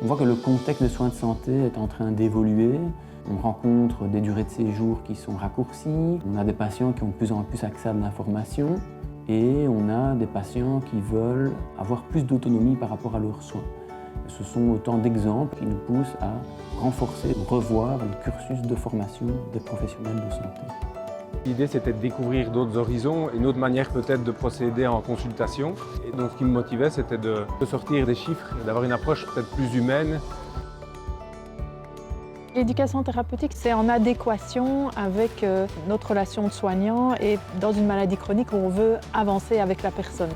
On voit que le contexte des soins de santé est en train d'évoluer. On rencontre des durées de séjour qui sont raccourcies. On a des patients qui ont de plus en plus accès à de l'information. Et on a des patients qui veulent avoir plus d'autonomie par rapport à leurs soins. Ce sont autant d'exemples qui nous poussent à renforcer, revoir le cursus de formation des professionnels de santé. L'idée, c'était de découvrir d'autres horizons, une autre manière peut-être de procéder en consultation. Et donc, ce qui me motivait, c'était de sortir des chiffres, d'avoir une approche peut-être plus humaine. L'éducation thérapeutique, c'est en adéquation avec notre relation de soignant et dans une maladie chronique où on veut avancer avec la personne.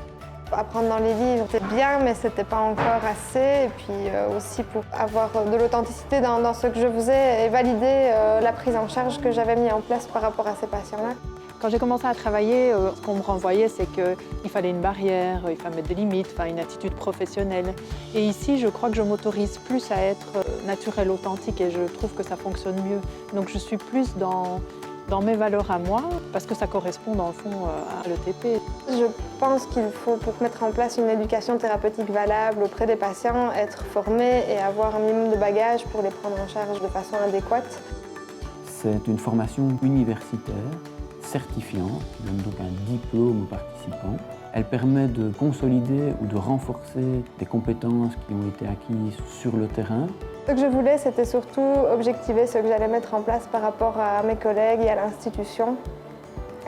Apprendre dans les livres, c'était bien, mais c'était pas encore assez. Et puis aussi pour avoir de l'authenticité dans ce que je faisais et valider la prise en charge que j'avais mis en place par rapport à ces patients-là. Quand j'ai commencé à travailler, ce qu'on me renvoyait, c'est qu'il fallait une barrière, il fallait mettre des limites, une attitude professionnelle. Et ici, je crois que je m'autorise plus à être naturelle, authentique, et je trouve que ça fonctionne mieux. Donc je suis plus dans mes valeurs à moi, parce que ça correspond dans le fond à l'ETP. Je pense qu'il faut, pour mettre en place une éducation thérapeutique valable auprès des patients, être formé et avoir un minimum de bagages pour les prendre en charge de façon adéquate. C'est une formation universitaire, certifiante, qui donne donc un diplôme aux participants. Elle permet de consolider ou de renforcer des compétences qui ont été acquises sur le terrain. Ce que je voulais, c'était surtout objectiver ce que j'allais mettre en place par rapport à mes collègues et à l'institution.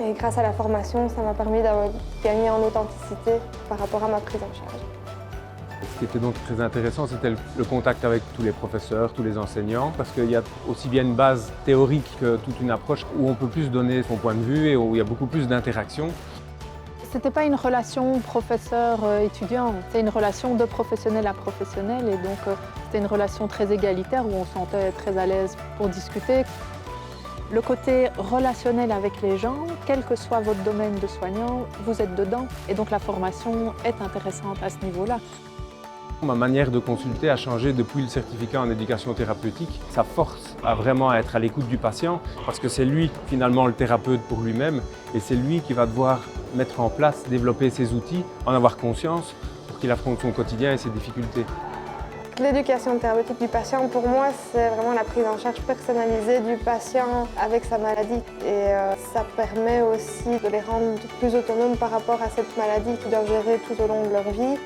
Et grâce à la formation, ça m'a permis de gagner en authenticité par rapport à ma prise en charge. Ce qui était donc très intéressant, c'était le contact avec tous les professeurs, tous les enseignants, parce qu'il y a aussi bien une base théorique que toute une approche où on peut plus donner son point de vue et où il y a beaucoup plus d'interactions. C'était pas une relation professeur-étudiant, c'est une relation de professionnel à professionnel, et donc c'était une relation très égalitaire où on se sentait très à l'aise pour discuter. Le côté relationnel avec les gens, quel que soit votre domaine de soignant, vous êtes dedans, et donc la formation est intéressante à ce niveau-là. Ma manière de consulter a changé depuis le certificat en éducation thérapeutique. Ça force à vraiment être à l'écoute du patient parce que c'est lui finalement le thérapeute pour lui-même et c'est lui qui va devoir mettre en place, développer ses outils, en avoir conscience pour qu'il affronte son quotidien et ses difficultés. L'éducation thérapeutique du patient, pour moi, c'est vraiment la prise en charge personnalisée du patient avec sa maladie. Et ça permet aussi de les rendre plus autonomes par rapport à cette maladie qu'ils doivent gérer tout au long de leur vie.